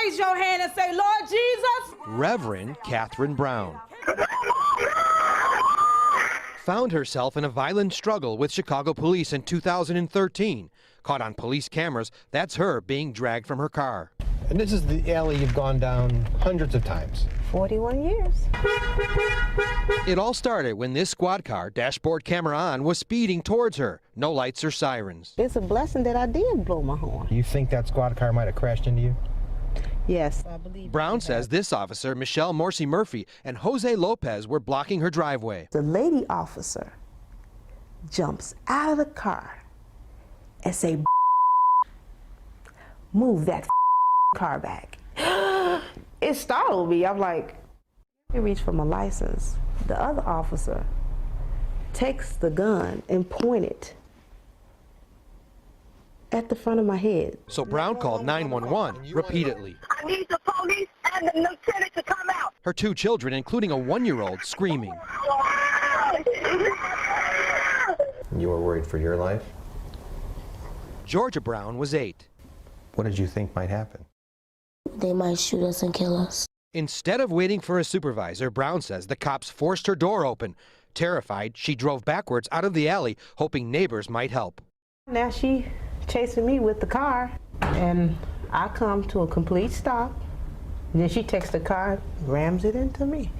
raise your hand and say, Lord Jesus. Reverend Catherine Brown found herself in a violent struggle with Chicago police in 2013. Caught on police cameras, that's her being dragged from her car. And this is the alley you've gone down hundreds of times. 41 years. It all started when this squad car, dashboard camera on, was speeding towards her. No lights or sirens. It's a blessing that I did blow my horn. You think that squad car might have crashed into you? Yes. Brown says this officer, Morsi Murphy, and Jose Lopez were blocking her driveway. The lady officer jumps out of the car and say, move that car back. It startled me. I'm like, he reached for my license. The other officer takes the gun and pointed at the front of my head. So Brown called 911 repeatedly. I need the police and the lieutenant to come out. Her 2 children, including a 1-year-old, screaming. You were worried for your life? Georgia Brown was 8. What did you think might happen? They might shoot us and kill us. Instead of waiting for a supervisor, Brown says the cops forced her door open. Terrified, she drove backwards out of the alley, hoping neighbors might help. Now she chasing me with the car, and I come to a complete stop. And then she takes the car, rams it into me.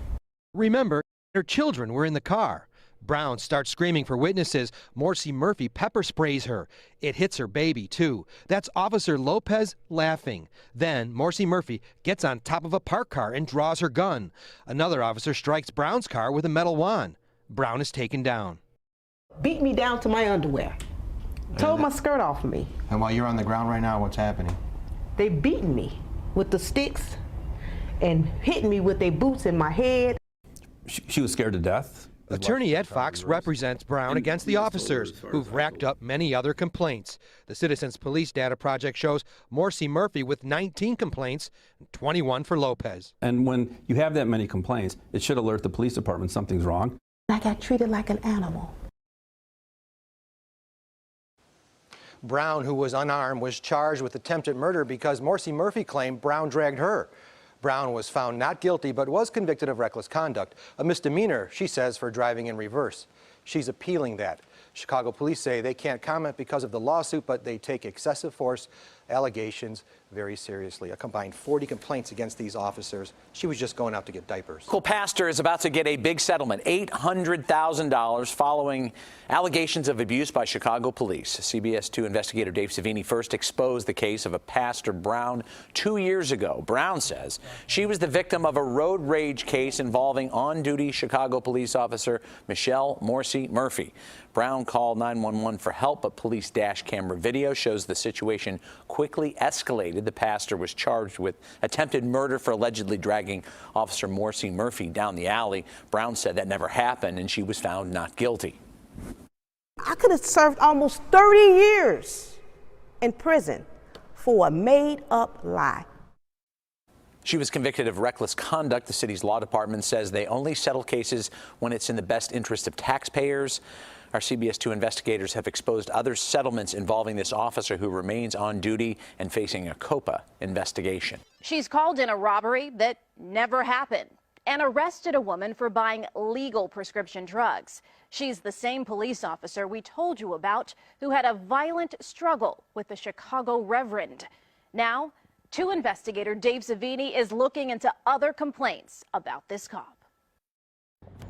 Remember, her children were in the car. Brown starts screaming for witnesses. Morsi Murphy pepper sprays her. It hits her baby, too. That's Officer Lopez laughing. Then Morsi Murphy gets on top of a parked car and draws her gun. Another officer strikes Brown's car with a metal wand. Brown is taken down. Beat me down to my underwear. Tore my skirt off of me. And while you're on the ground right now, what's happening? They beating me with the sticks and hitting me with their boots in my head. She was scared to death. Attorney Ed Fox represents Brown against the officers who've racked up many other complaints. The Citizens Police Data Project shows Morsi Murphy with 19 complaints and 21 for Lopez. And when you have that many complaints, it should alert the police department something's wrong. I got treated like an animal. Brown, who was unarmed, was charged with attempted murder because Morsi Murphy claimed Brown dragged her. Brown was found not guilty but was convicted of reckless conduct, a misdemeanor, she says, for driving in reverse. She's appealing that. Chicago police say they can't comment because of the lawsuit, but they take excessive force allegations very seriously. A combined 40 complaints against these officers. She was just going out to get diapers. Local pastor is about to get a big settlement, $800,000, following allegations of abuse by Chicago police. CBS 2 investigator Dave Savini first exposed the case of a Pastor Brown 2 years ago. Brown says she was the victim of a road rage case involving on-duty Chicago police officer Morsi Murphy. Brown called 911 for help, but police dash camera video shows the situation quickly escalated. The pastor was charged with attempted murder for allegedly dragging Officer Morsi Murphy down the alley. Brown said that never happened, and she was found not guilty. I could have served almost 30 years in prison for a made-up lie. She was convicted of reckless conduct. The city's law department says they only settle cases when it's in the best interest of taxpayers. Our CBS 2 investigators have exposed other settlements involving this officer who remains on duty and facing a COPA investigation. She's called in a robbery that never happened and arrested a woman for buying legal prescription drugs. She's the same police officer we told you about who had a violent struggle with the Chicago Reverend. Now, 2 investigator Dave Savini is looking into other complaints about this cop.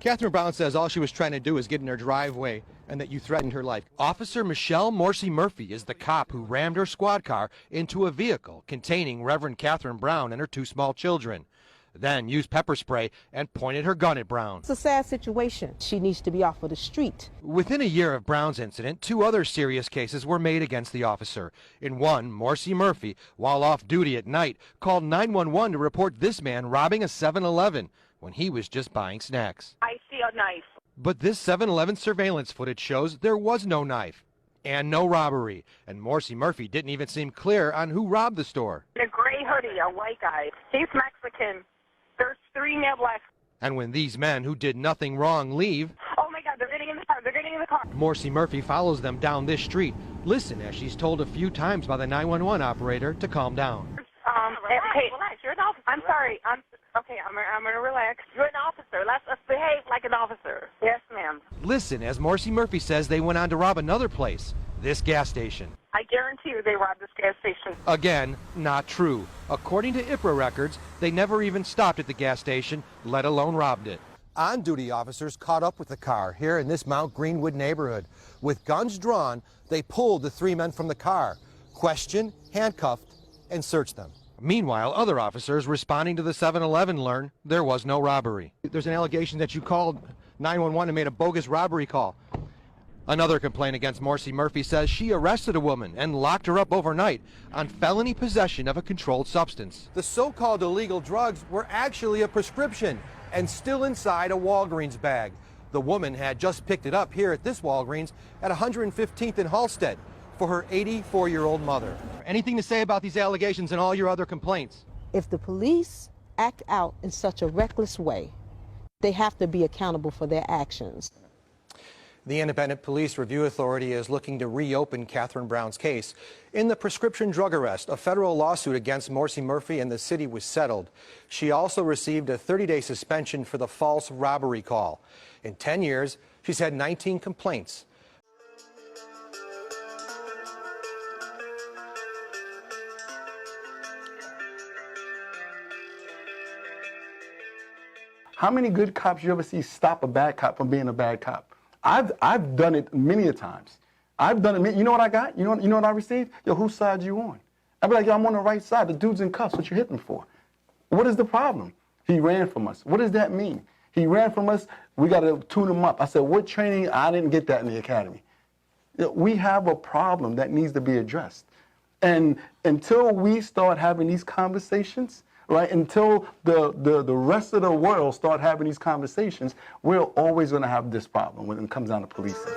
Catherine Brown says all she was trying to do is get in her driveway and that you threatened her life. Officer Morsi Murphy is the cop who rammed her squad car into a vehicle containing Reverend Catherine Brown and her 2 small children. Then used pepper spray and pointed her gun at Brown. It's a sad situation. She needs to be off of the street. Within a year of Brown's incident, 2 other serious cases were made against the officer. In one, Morsi Murphy, while off duty at night, called 911 to report this man robbing a 7-Eleven when he was just buying snacks. I see a knife. But this 7-Eleven surveillance footage shows there was no knife and no robbery. And Morsi Murphy didn't even seem clear on who robbed the store. A gray hoodie, a white guy. He's Mexican. There's 3 male blacks. And when these men who did nothing wrong leave, Oh my God, they're getting in the car. They're getting in the car. Morsi Murphy follows them down this street. Listen as she's told a few times by the 911 operator to calm down. At Hey, relax. You're an officer. I'm sorry. I'm gonna relax. You're an officer. Let's behave like an officer. Yes, ma'am. Listen, as Morsi Murphy says, they went on to rob another place, this gas station. I guarantee you they robbed this gas station. Again, not true. According to IPRA records, they never even stopped at the gas station, let alone robbed it. On-duty officers caught up with the car here in this Mount Greenwood neighborhood. With guns drawn, they pulled the three men from the car, questioned, handcuffed, and searched them. Meanwhile, other officers responding to the 7-Eleven learn there was no robbery. There's an allegation that you called 911 and made a bogus robbery call. Another complaint against Morsi Murphy says she arrested a woman and locked her up overnight on felony possession of a controlled substance. The so-called illegal drugs were actually a prescription and still inside a Walgreens bag. The woman had just picked it up here at this Walgreens at 115th and Halsted for her 84-year-old mother. Anything to say about these allegations and all your other complaints? If the police act out in such a reckless way, they have to be accountable for their actions. The Independent Police Review Authority is looking to reopen Catherine Brown's case. In the prescription drug arrest, a federal lawsuit against Morsi Murphy and the city was settled. She also received a 30-day suspension for the false robbery call. In 10 years, she's had 19 complaints. How many good cops you ever see stop a bad cop from being a bad cop? I've done it many a times. I've done it. You know what I got? You know what I received? Yo, whose side you on? I'd be like, yo, I'm on the right side. The dude's in cuffs. What you hitting for? What is the problem? He ran from us. What does that mean? He ran from us. We got to tune him up. I said, what training? I didn't get that in the academy. We have a problem that needs to be addressed. And until we start having these conversations, right, until the rest of the world start having these conversations, we're always going to have this problem when it comes down to policing.